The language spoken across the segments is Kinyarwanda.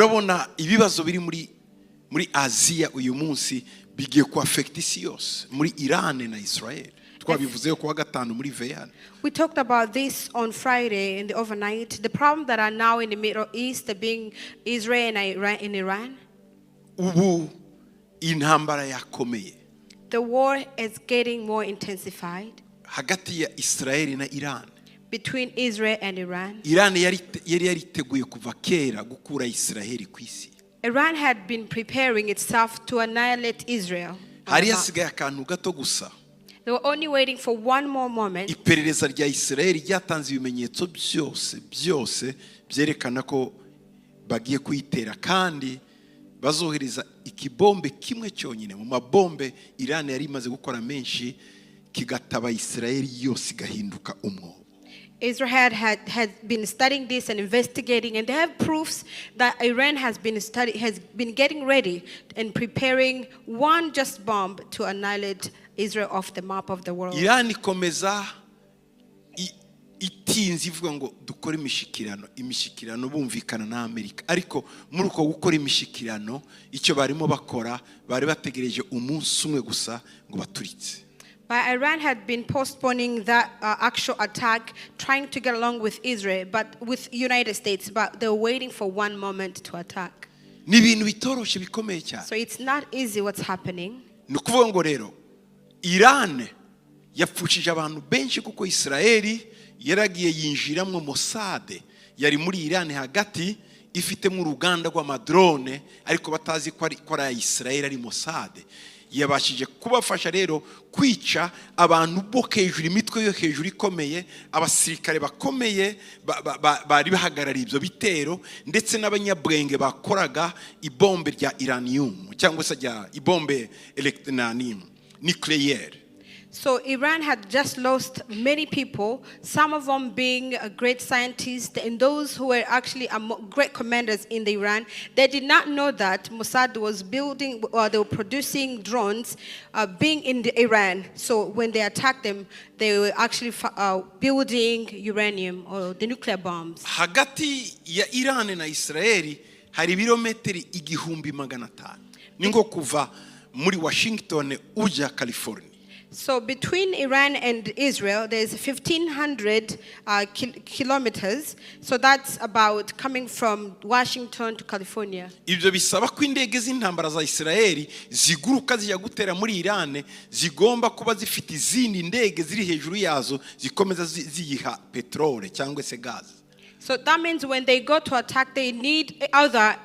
urabona ibibazo biri muri Aziya uyu munsi bigiye ku affect isi yose muri Iran na Israel. Twabivuzeyo kuwa gatanu muri Veyan. We talked about this on Friday in the overnight. The problem that are now in the Middle East, being Israel and Iran. Ubu intambara yakomeye. The war is getting more intensified. Hagati ya Israel na Iran. Between Israel and Iran. Iran yari yariteguye kuva kera gukura Israel ku isi. Iran had been preparing itself to annihilate Israel. Hari hasigaye akantu gato gusa. They were only waiting for one more moment. Iperereza rya Israel ryatanze ibimenyetso byose byerekana ko bagiye kuyitera kandi bazohereza ikibombe kimwe cyonyine mu mabombe Iran yari imaze gukora menshi kigataba Israel yose gahinduka umwobo. Israel had been studying this and investigating, and they have proofs that Iran has been getting ready and preparing one just bomb to annihilate Israel off the map of the world. Iran ikomeza itinzi ivuga ngo dukora imishikirano bumvikana na Amerika, ariko muri uko gukora imishikirano icyo barimo bakora bari bategereje umunsi umwe gusa ngo baturitse. But Iran had been postponing that actual attack, trying to get along with Israel, but with United States, but they were waiting for one moment to attack. Ni ibintu bitoroshe bikomeye cyane. So it's not easy what's happening. Nukuvuga ngo rero Iran yapfushije abantu benshi kuko Israeli yaragiye yinjiramwe Mossad yari muri Iran hagati ifite mu ruganda rw'amadrone ariko batazi ko ari Israeli ari Mossad. Yabashije kubafasha rero kwica abantu bo hejuru, imitwe yo hejuru ikomeye, abasirikare bakomeye bari bahagarariye ibyo bitero, ndetse n'abanyabwenge bakoraga ibombe rya uranium cyangwa se rya ibombe nucleaire. So Iran had just lost many people, some of them being great scientists, and those who were actually great commanders in the Iran. They did not know that Mossad was building, or they were producing drones being in the Iran. So when they attacked them, they were actually building uranium or the nuclear bombs. Hagati ya Iran na Israeli hari birometeri 1500. Ningo kuva muri Washington uja California. So between Iran and Israel, there's 1,500 kilometers. So that's about coming from Washington to California. Ibyo bisaba ko indege z'intambara za Israeli ziguruka zijya gutera muri Iran zigomba kuba zifite izindi ndege ziri hejuru yazo zikomeza ziyiha petrole cyangwa se gas. So that means when they go to attack, they need other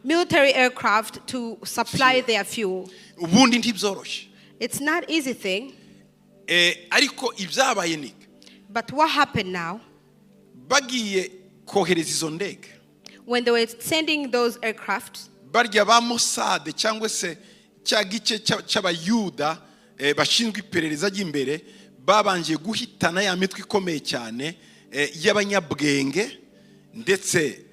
military aircraft to supply their fuel. Ubundi ntibyoroshe. It's not an easy thing. Ariko ibyabaye ni. But what happened now? Bagiye kohereza izo ndege. When they were sending those aircraft, barya ba Mossad cyangwa se cya gice cy'abayuda bashinzwe iperereza ry'imbere babanje guhitana ya mitwe ikomeye cyane y'abanyabwenge, ndetse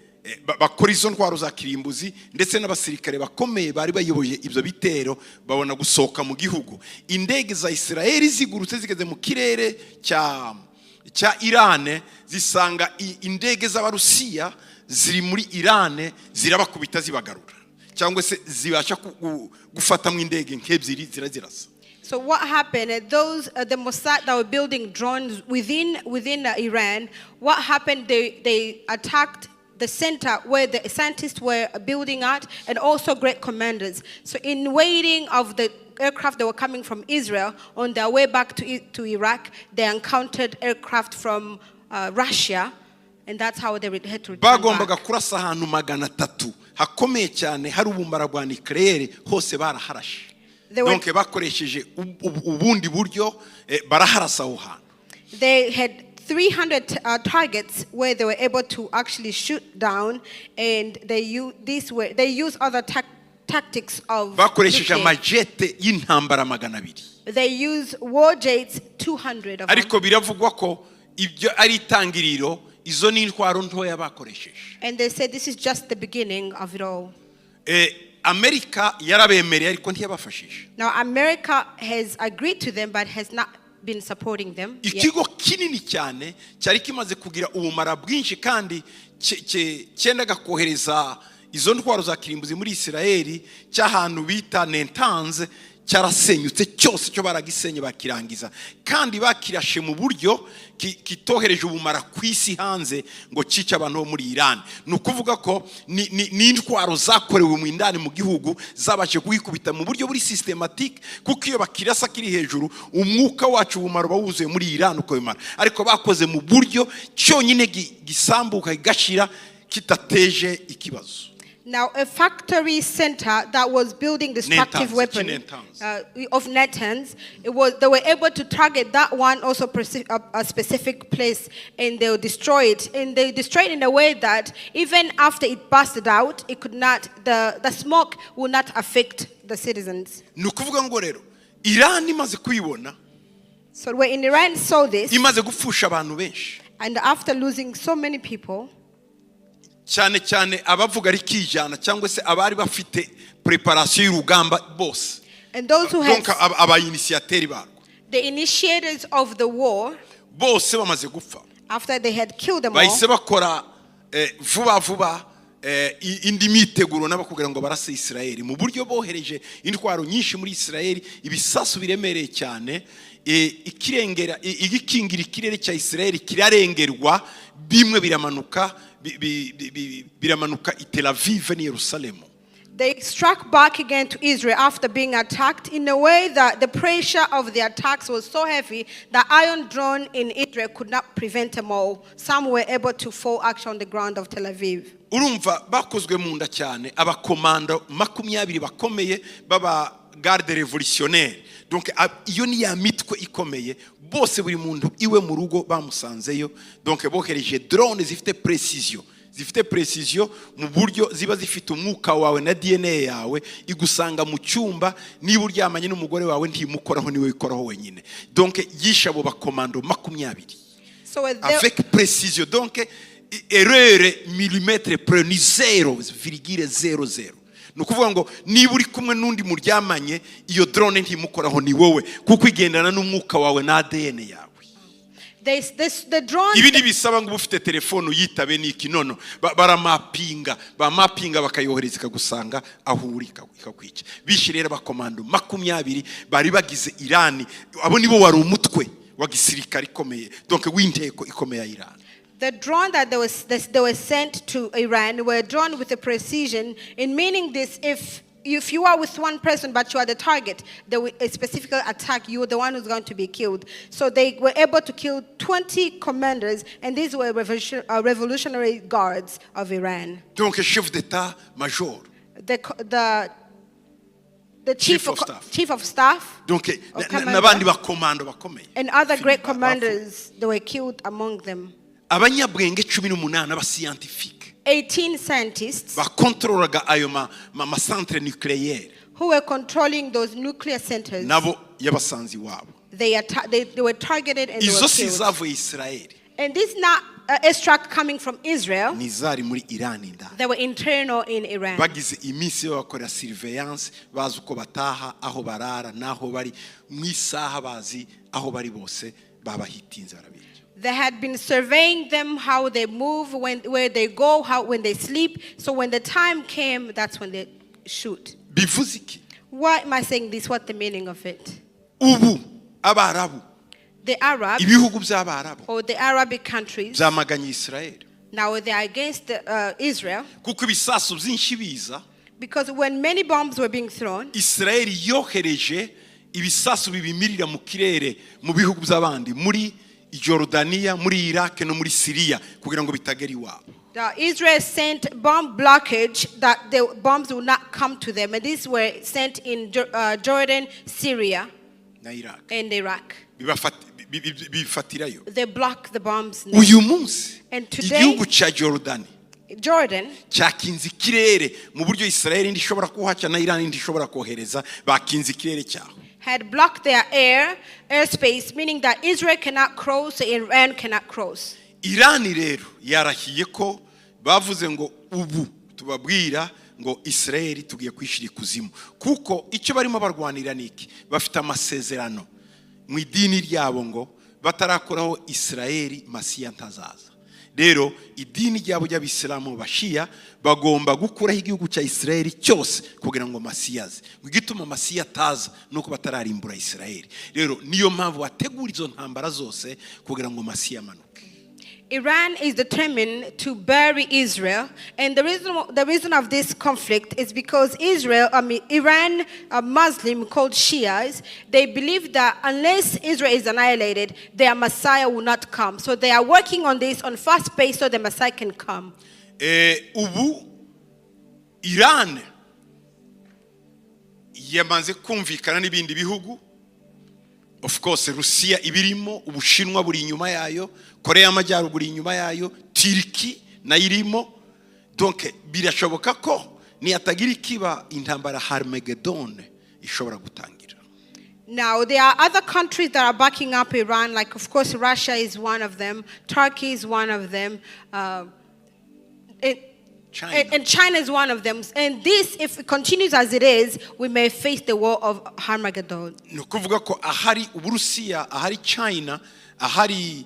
bakora izo ntwaro za kirimbuzi, ndetse n'abasirikare bakomeye bari bayoboye ibyo bitero babona gusohoka mu gihugu. Indege za Israeli zigurutse zigeze mu kirere cya Iran zisanga indege z'abarusiya ziri muri Iran zirabakubita zibagarura, cyangwa se zibasha gufata mu indege nk'ebyiri zirazirasa. So what happened? Those the Mossad that were building drones within Iran. What happened? They attacked the center where the scientists were building at, and also great commanders. So in waiting of the aircraft that were coming from Israel, on their way back to Iraq, they encountered aircraft from Russia, and that's how they had to return bagombaga back. kurasa ahantu 300 hakomeye cyane hari ubumara bwa nucleaire hose baraharashe. Donc bakoresheje ubundi buryo baraharasa aho hantu. They had 300 targets where they were able to actually shoot down, and they use other tactics of bakoresheje amajete y'intambara 200. They use war jets 200 of them. Ariko biravugwa ko ibyo ari itangiriro, izo ni intwaro ntoya bakoresheje. And they said this is just the beginning of it all. America yarabemereye ariko ntiyabafashije. Now America has agreed to them but has not been supporting them. Ikigo kinini cyane cyari kimaze kugira ubumara bwinshi kandi cyendaga kohereza izo ntwaro za kirimbuzi muri Isirayeli cy'ahantu bita Nentanze cyarasenyutse cyose cyo baragisenye bakirangiza kandi bakirashe mu buryo kitohereje ubumara kwisi hanze ngo cice abantu bo muri Iran. Nukuvuga ko ni intwaro zakorewe mu indani mu gihugu zabaje kuhikubita mu buryo buri systematique kuko iyo bakirasa kiri hejuru umwuka wacu ubumara bawuzuye muri Iran uko bimara, ariko bakoze mu buryo cyonyine gisambuka gashira kitateje ikibazo. Now, a factory center that was building destructive weapons of Natanz, they were able to target that one also a specific place, and they'll destroy it. And they destroy it in a way that even after it busted out, it could not. The smoke will not affect the citizens. Nukuvuga ngo rero Iran imaze kuyibona. So when Iran saw this, imaze gufusha abantu benshi. And after losing so many people, cyane cyane abavuga ari kijana cyangwa se abari bafite preparation y'urugamba bose, and those who had aba initiateurs barwo, the initiators of the war, bose bamaze gupfa. After they had killed them all, bahise bakora vuba indi miteguro n'abakugira ngo barase Isirayeli mu buryo bohereje intwaro nyinshi muri Isirayeli, ibisasu biremereye cyane, ikirengera igikingira ikirere cya Isirayeli kirarengerwa, bimwe biramanuka i Tel Aviv and Jerusalem. They struck back again to Israel after being attacked in a way that the pressure of the attacks was so heavy that Iron Drone in Israel could not prevent them all. Some were able to fall actually on the ground of Tel Aviv. Urumva bakozwe mu nda cyane abakomando 20 bakomeye baba garde révolutionnaire. Donc iyo ni ya mitwe ikomeye, bose buri muntu iwe mu rugo bamusanzeyo. Donc bohereje drone zifite precision mu buryo ziba zifite umwuka wawe na DNA yawe, igusanga mu cyumba niba uryamanye n'umugore wawe ntimukoraho niwe ikoraho wenyine. Donc yisha abo bakomando 20 avec précision. Donc erreur millimètre près ni 0,00. Nukuvuga ngo niba uri kumwe n'undi muryamanye iyo drone ntimukoraho ni wowe kuko igendana n'umwuka wawe na ADN yawe. The drone, ibindi bisaba ngo ufite telefone uyitabe niki nono baramapinga bakayohereza ikagusanga aho uri ikakwica. Bishirera bakomando 20 bari bagize Iran, abo nibo wari umutwe wa gisirikari ikomeye, donc w'inteko ikomeye ya Iran. The drone that they were sent to Iran were drawn with a precision, in meaning this: if you are with one person but you are the target, they will specifically attack you, the one who's going to be killed. So they were able to kill 20 commanders, and these were revolutionary guards of Iran. Donc chef d'état-major. The chief of staff. Donc n'abandi bakomando bakomeye. And other great commanders, they were killed among them. Abanyabwenge 18 abascientifique. 18 scientists bakontrolaga ayo ma centre nucléaire, who were controlling those nuclear centers. Nabo yabasanzi wabo. They were targeted and they were killed. Izo Israel. And this not extract coming from Israel. Nizari muri Iran inda. They were internal in Iran. Bagize iminsi bakora surveillance, bazi uko bataha, aho barara, naho bari mwisaha bazi aho bari bose babahitinze barabije. They had been surveying them, how they move, where they go, when they sleep. So when the time came, that's when they shoot. Bivuziki. Why am I saying this? What's the meaning of it? Ubu abarabu. The Arabs, ibihugu by'abarabu, or the Arabic countries, zamaganye Israel. Now they are against Israel. Kuko ibisasu byinshi biza. Because when many bombs were being thrown, Israel yohereje ibisasu bibimirira mu kirere mu bihugu by'abandi muri Jordania, muri Iraq no muri Syria kugira ngo bitagera iwabo. Israel sent bomb blockage that the bombs would not come to them, and these were sent in Jordan, Syria, and Iraq. They block the bombs. Uyu munsi igihugu cya Jordan cyakinze ikirere mu buryo Israel ndishobora kuhaca na Iran ndishobora kohereza, bakinze ikirere cyaho. Had blocked their airspace, meaning that Israel cannot cross, Iran cannot cross. Iran rero yarahiye ko bavuze ngo ubu tubabwira ngo Israel tugiye kwishira ikuzimu, kuko icyo barimo barwanira niki, bafite amasezerano mu idini ryabo ngo batarakoraho Israel Masiya ntazaza. rero idini ryabo ry'abisilamu bashiya bagomba gukuraho igihugu cya Israeli cyose kugira ngo Masiya aze. Igituma Masiya ataza nuko batararimbura Israeli. Rero niyo mpamvu bategura izo ntambara zose kugira ngo Masiya amanuke. Iran is determined to bury Israel, and the reason of this conflict is because Iran, a Muslim called Shias, they believe that unless Israel is annihilated, their Messiah will not come. So they are working on this on fast pace so the Messiah can come. Ubu Iran yamaze kumvikana n'ibindi bihugu. Of course, Russia ibirimo, Ubushinwa buri inyuma yayo, Korea y'Amajyaruguru inyuma yayo, Turkey na irimo. Donc birashoboka ko niyatagira ikiba intambara Armageddon ishobora gutangira. Now, there are other countries that are backing up Iran, like of course Russia is one of them, Turkey is one of them, and China is one of them. And this, if it continues as it is, we may face the war of Armageddon. No kuvuga ko ahari Uburusiya, ahari China, ahari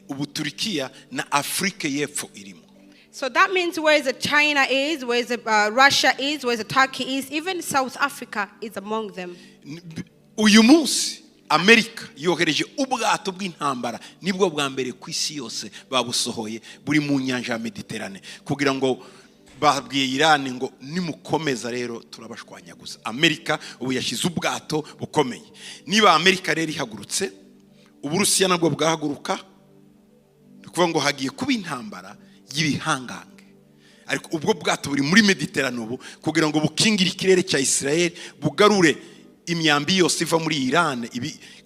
Ubuturikiya na Afrika y'Epfo irimo. So that means where the China is, where the Russia is, where the Turkey is, even South Africa is among them. Uyu munsi Amerika yohereje ubwato bw'intambara nibwo bwa mbere ku isi yose babusohoye buri mu nyanja ya Mediterane kugira ngo babwiye Iran ngo nimukomeza rero turabashwanyaguza. Amerika ubu yashize ubwato bukomeye. Niba Amerika rero ihagurutse, Uburusiya nabwo bwahaguruka, kuvuga ngo hagiye kuba intambara y'ibihangange. Ariko ubwo bwato buri muri Mediterane ubu kugira ngo bukingire ikirere cya Israel, bugarure imyambi yose iva muri Iran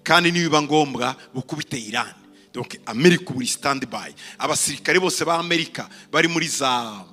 kandi nibiba ngombwa bukubite Iran. Donc America will stand by. Abasirikare bose ba America bari muri za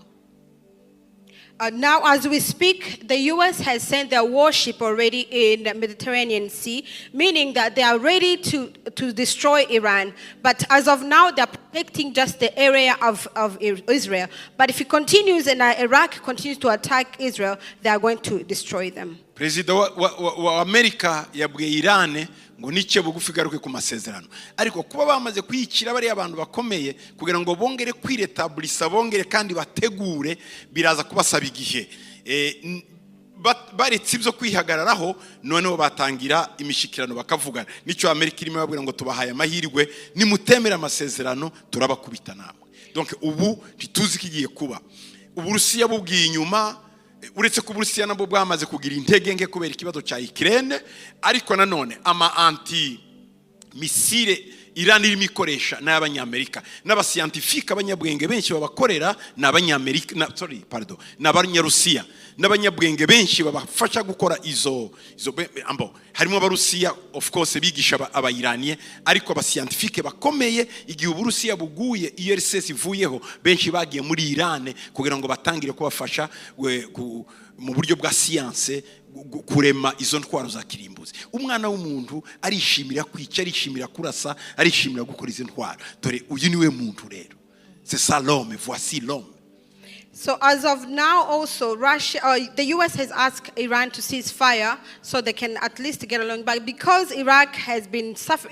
Now, as we speak, the U.S. has sent their warship already in the Mediterranean Sea, meaning that they are ready to destroy Iran. But as of now, they are protecting just the area of Israel. But if it continues and Iraq continues to attack Israel, they are going to destroy them. President wa America yabwiye Iran ngo nice bugufi garuke ku masezerano. Ariko kuba bamaze kwiyicira bari abantu bakomeye kugira ngo bongere kwiretablisa, bongere kandi bategure, biraza kubasaba igihe. Baretse ibyo kwihagararaho noneho batangira imishikirano bakavugana. Nicyo Amerika irimo babwira ngo tubahaye amahirwe, nimutemera amasezerano turabakubita namwe. Donc ubu ntituzi kigiye kuba. Uburusiya bubwiye inyuma, uretse ko Uburusiya nabwo bwamaze kugira intege nke kubera ikibazo cya Ukraine, ariko nanone ama anti misile Iran irimo ikoresha n'abanyamerika n'abascientifique abanyabwenge benshi babakorera n'abanyamerika n'abanyarusiya n'abanyabwenge benshi babafasha gukora izo harimo abarusiya of course bigisha abayiraniye, ariko abascientifique bakomeye igihe Uburusiya buguye iyo RSS ivuyeho benshi bagiye muri Iran kugira ngo batangire kubafasha mu buryo bwa science kurema izo ntwaro za kirimbuzi. Umwana w'umuntu arishimira kwica, arishimira kurasa, arishimira gukora izo ntwaro. Dore uyu niwe muntu rero. C'est ça l'homme, voici l'homme. So as of now also, the U.S. has asked Iran to cease fire so they can at least get along. But because Iraq has been suffered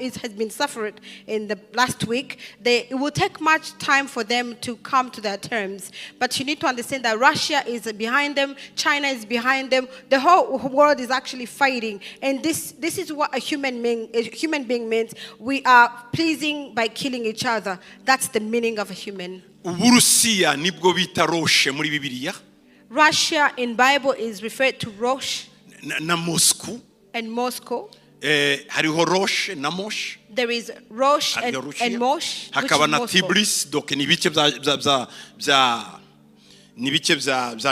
in the last week, it will take much time for them to come to their terms. But you need to understand that Russia is behind them, China is behind them. The whole world is actually fighting. And this is what a human being means. We are pleasing by killing each other. That's the meaning of a human. Uburusiya nibwo bita Roche muri Bibiliya. Russia in Bible is referred to Rosh na Moscow. And Moscow. Hariho Roche na Mosh. There is Rosh and Mosh. Hakaba na Tbilisi, donc ni bice bya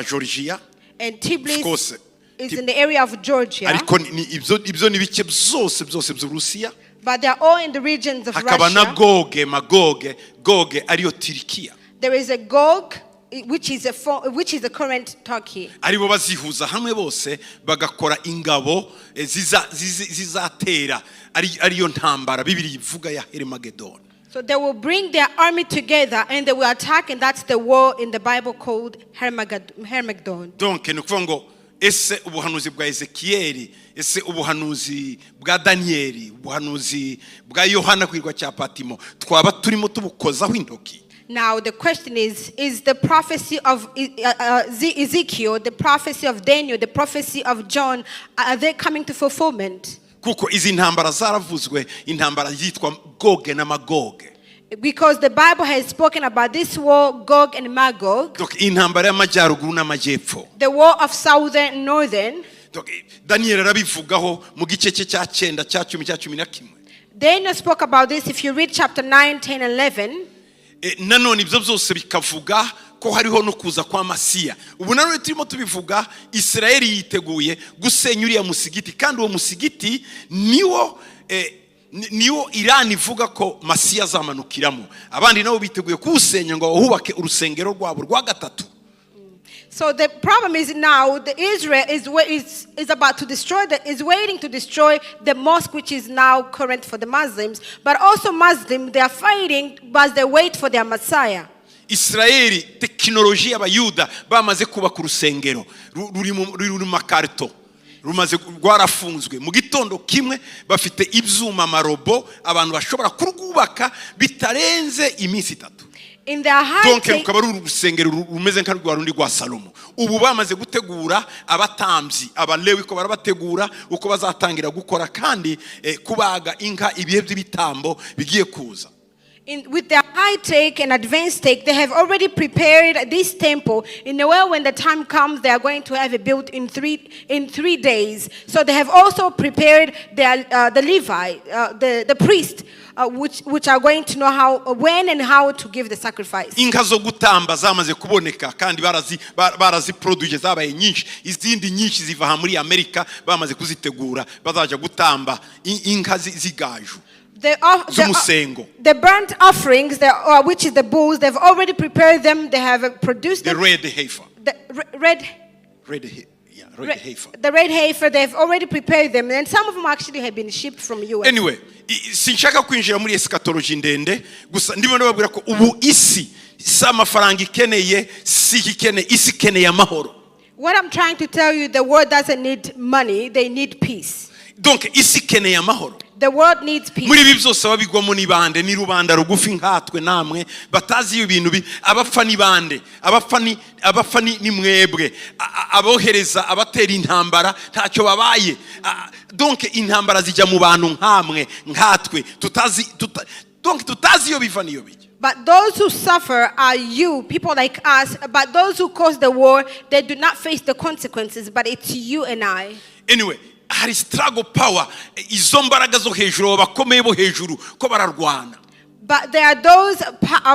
Georgia. And Tbilisi is in the area of Georgia. Ariko ibyo ni bice byose by'Uburusiya. But they are all in the regions of Hakaba na Russia. Gog ariyo Turkiya. There is a Gog, which is the current Turkey. Aribo bazihuza hamwe bose bagakora ingabo zizatera ariyo ntambara Bibiri ivuga ya Armageddon. So they will bring their army together and they will attack, and that's the war in the Bible called Armageddon. Donc ni kuvuga ngo ese ubuhanuzi bwa Ezekiel, ese ubuhanuzi bwa Daniel, ubuhanuzi bwa Yohana kwirwa cya Patimo twaba turimo tubukozaho intoki. Now the question is the prophecy of Ezekiel, the prophecy of Daniel, the prophecy of John, are they coming to fulfillment? kuko izi ntambara zaravuzwe, intambara yitwa goge na magoge. Because the Bible has spoken about this war, Gog and Magog. Intambara y'amajyaruguru n'amajyepfo. The war of southern and northern. Daniel arabivugaho mu gice cye cya 9 cya 10 cya 11. Daniel spoke about this if you read chapter 9, 10, 11. Nanone ibyo byose bikavuga ko hariho no kuza kwa Masiya. Ubu nanone turimo tubivuga, Isirayeli yiteguye gusenya uriya musigiti, kandi uwo musigiti niwo Iran ivuga ko Masiya azamanukiramo. Abandi nabo biteguye kuwusenya ngo bahubake urusengero rwabo rwa gatatu. So the problem is now Israel is about to destroy is waiting to destroy the mosque, which is now current for the Muslims, but also Muslims, they are fighting but they wait for their Messiah. Israeli tekinoloji y'abayuda bamaze kubaka urusengero ruri mu makarito, rumaze rwarafunzwe. Mu gitondo kimwe bafite ibyuma marobo, abantu bashobora kurwubaka bitarenze iminsi 3. In their high take, ukaba ari urusengero rumeze nka rwa rundi rwa Salomo. Ubu bamaze gutegura abatambyi, abalewi ko barabategura uko bazatangira gukora, kandi kubaga inka ibihe by'ibitambo bigiye kuza. With their high take and advanced take, they have already prepared this temple in a way when the time comes they are going to have it built in 3 days. So they have also prepared the Levi, the priest, which are going to know when and how to give the sacrifice. Inka zo gutamba zamaze kuboneka, kandi barazi produce zabaye nyinshi, izindi nyinshi ziva muri Amerika bamaze kuzitegura, bazaja gutamba inka zigaju. The burnt offerings, which is the bulls, they've already prepared them. They have produced the red heifer. The red heifer. The red heifer, they've already prepared them, and some of them actually have been shipped from US. Anyway, sinshaka kwinjira muri eschatology ndende, gusa ndimo nababwira ko ubu isi s'amafaranga ikeneye, si ikeneye, isi ikeneye amahoro. What I'm trying to tell you, the world doesn't need money, they need peace. Donc isi ikeneye amahoro. The world needs peace. Muri ibi byose babigwamo ni bande, ni rubanda rugufi nkatwe namwe batazi ibintu abapfa ni bande, abapfa ni mwebwe, abohereza abatera intambara ntacyo babaye. Donc intambara zijya mu bantu nkamwe nkatwe tutazi iyo biva niyo bijya. But those who suffer are you, people like us. But those who cause the war, they do not face the consequences, but it's you and I. Anyway, hari struggle power, izo mbaraga zo hejuru, bakomeye bo hejuru ko bararwana. But there are those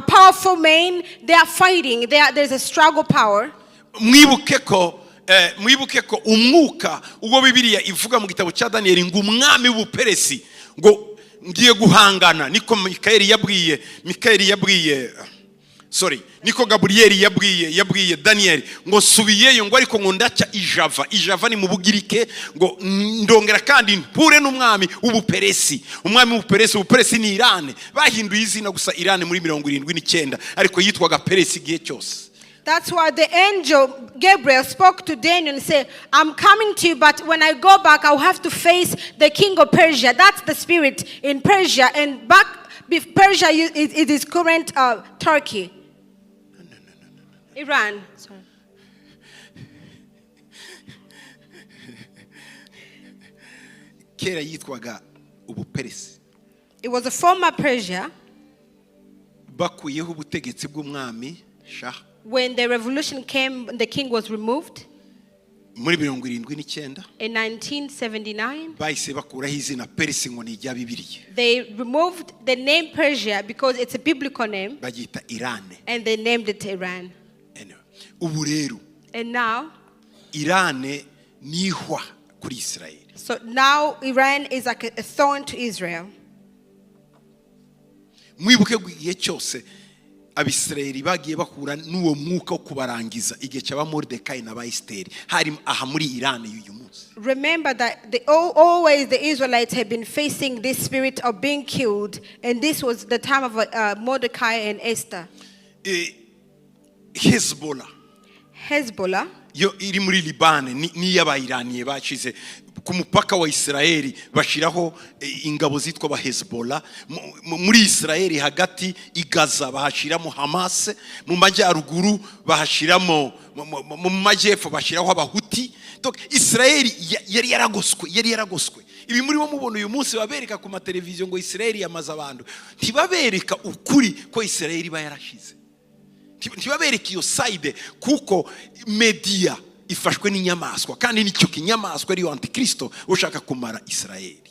powerful men, they are fighting. There's a struggle power. Mwibuke ko umwuka ubwo Bibiliya ivuga mu gitabo cya Daniel ngo umwami w'ubuperesi ngo ngiye guhangana, niko niko Gaburiyeli yabwiye Daniel ngo subiyeyo, ngo ariko ngo ndaca ijava ni mu Bugirike, ngo ndongera kandi mpure n'umwami w'ubuperesi. Umwami w'ubuperesi ni Iran. Bahinduye izina gusa Iran muri 79, ariko yitwaga Peresi gihe cyose. That's why the angel Gabriel spoke to Daniel and said, I'm coming to you, but when I go back, I'll have to face the king of Persia. That's the spirit in Persia. And back, Persia it is current Turkey. No. Iran. Sorry. Kera yitwaga ubuperesi. It was a former Persia. Bakuyeho ubutegetsi bw'umwami Shah. When the revolution came, the king was removed. Muri 79. In 1979. Bahise bakuraho izina Peresi ngo ni rya Bibiliya. They removed the name Persia because it's a biblical name. Bagita Iran. And they named it Iran. Ubu rero. And now. Iran nihwa kuri Israel. So now Iran is like a thorn to Israel. Mwibuke gihe cyose Abisirayeli bagiye bakura n'uwo mwuka wo kubarangiza igihe cyaba Mordecai na Esteri hari aha muri Iran y'uyu munsi. Remember that always the Israelites have been facing this spirit of being killed, and this was the time of Mordecai and Esther. Hezbollah yo iri muri Libane n'iy'abayiraniye bacize ku mupaka wa Israeli bashiraho ingabo zitwa ba Hezbollah muri Israeli hagati igaza bahashiramo Hamas mu majyaruguru bahashiramo mu majyepfo bashiraho abahuti. Donc Israeli yari yaragoswe ibi muri bo mubona uyu munsi babereka ku mateleviziyo ngo Israeli yamaze abantu ntibabereka ukuri ko Israeli bayarashize ntibabereka iyo side kuko media ifashwe n'inyamaswa kandi nicyo kinyamaswa ari antikristo ushaka kumara Israeli.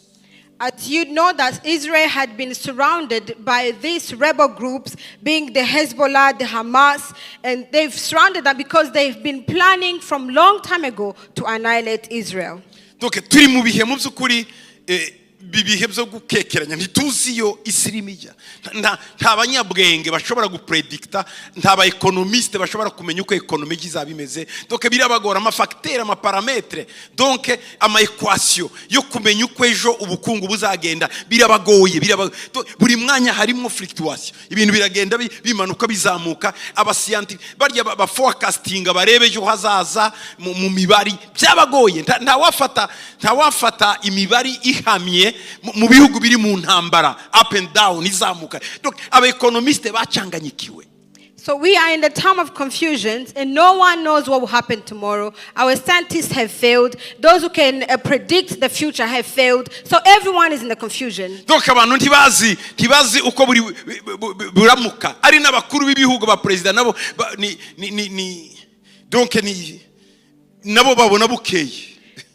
As you know that Israel had been surrounded by these rebel groups, being the Hezbollah, the Hamas, and they've surrounded them because they've been planning from long time ago to annihilate Israel. Donc turi mu bihe mu byukuri bibihe byo gukekeranya ntituzi yo isirimija nta banyabwenge bashobora gupredicta nta ba economiste bashobora kumenya uko economy izabimeze. Donc birabagora ama facteur ama parametre donc ama equation yo kumenya uko ejo ubukungu buzagenda birabagoye buri mwanya harimo fluctuation ibintu biragenda bimanuka bizamuka abasiyanti barya ba forecasting barebe ejo hazaza mu mibari byabagoye nta wafata imibari ihamye mu bihugu biri mu ntambara up and down izamuka. Donc aba economiste bacanganyikiwe. So we are in the time of confusion and no one knows what will happen tomorrow. Our scientists have failed. Those who can predict the future have failed. So everyone is in the confusion. Donc abantu ntibazi uko buramuka ari n'abakuru b'ibihugu ba president nabo donc nabo babona bukeye.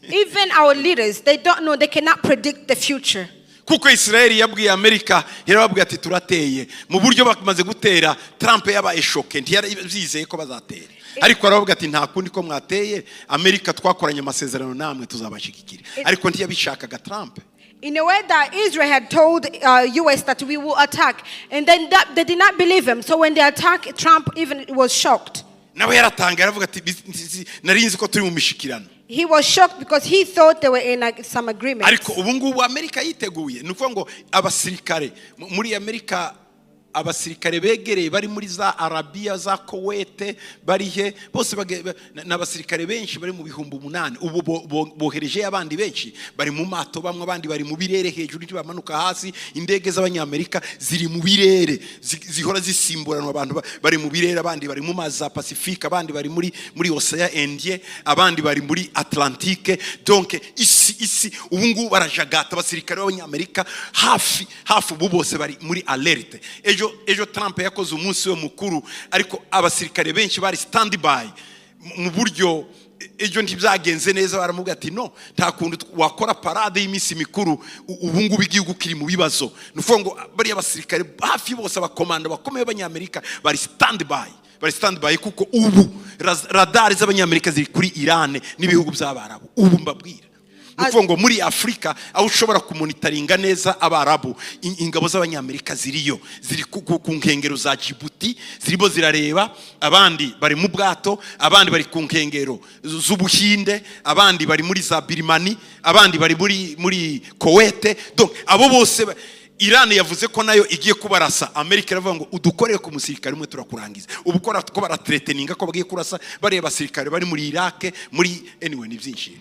Even our leaders, they don't know, they cannot predict the future. Kuko Israeli yabwiye Amerika yarababwiye ati turateye mu buryo bamaze gutera Trump yabaye shoke ntiyizeye ko bazatera ariko aravuga ati nta kundi ko mwateye Amerika twakoranye amasezerano namwe tuzabashikikira ariko ntiyabishakaga Trump. In a way that Israel had told US that we will attack and then they did not believe him, so when they attacked Trump even was shocked. Nawe yaratanga aravuga ati narinzi ko turi mu mishikirano. He was shocked because he thought they were in some agreement. Ariko ubu ngubu Amerika yiteguye nuko ngo abasirikare muri Amerika abasirikare begereye bari muri za Arabia za Kuwait barihe bose n'abasirikare benshi bari mu bihumbi 8 ubu bohereje abandi benshi bari mu mato bamwe abandi bari mu birere hejuru bamanuka hasi indege z'abanyamerika ziri mu birere zihora zisimburana abantu bari mu birere abandi bari mu mazi za Pacifique abandi bari muri Ocean Indien abandi bari muri Atlantique. Donc isi ubu ngubu barajagata abasirikare b'abanyamerika hafi ubu bose bari muri alerte. Ejo Trump yakoze umunsi we mukuru ariko abasirikare benshi bari standby mu buryo ejo ntibyagenze neza baramubwira ati no nta kuntu wakora parade y'imisi mikuru ubu ngubu igihugu kiri mu bibazo nuvuga ngo bari abasirikare hafi bose abakomanda bakomeye b'abanyamerika bari standby kuko ubu radar z'abanyamerika ziri kuri Iran n'ibihugu by'abarabu ubu mbabwira nuko muri Afrika aho ushobora kumonitoringa neza abarabu ingabo z'abanyamerika ziri ku nkengero za Djibouti ziribo zirareba abandi bari mu bwato abandi bari ku nkengero z'Ubuhinde abandi bari muri za Birmani abandi bari muri Kuwait. Donc abo bose Iran yavuze ko nayo igiye kubarasa Amerika iravuga ngo udukoreye ku musirikare umwe turakurangiza ubukora ko baratreteninga ko bagiye kurasa bari abasirikare bari muri Iraq muri anyway ni byinshi.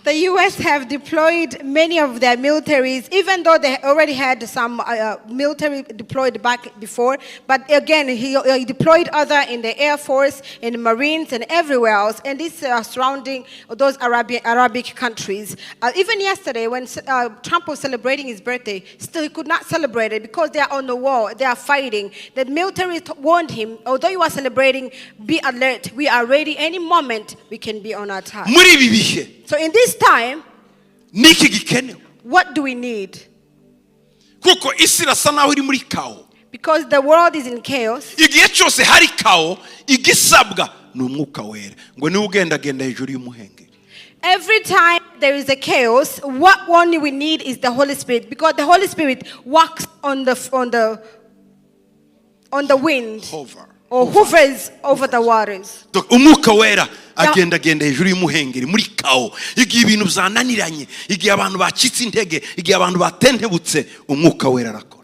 The US have deployed many of their militaries, even though they already had some military deployed back before. But again, he deployed other in the Air Force, in the Marines, and everywhere else. And this surrounding those Arabic countries. Even yesterday, when Trump was celebrating his birthday, still he could not celebrate it because they are on the war, they are fighting. The military warned him, although you are celebrating, be alert. We are ready. Any moment, we can be on attack. So in this time, what do we need? Because the world is in chaos. Every time there is a chaos, what only we need is the Holy Spirit, because the Holy Spirit walks on the wind. Or hovers over the waters. Umwuka wera agenda hejuru y'umuhengeri muri kao igihe ibintu byananiranye igihe abantu bacitse intege igihe abantu batentebutse umwuka wera arako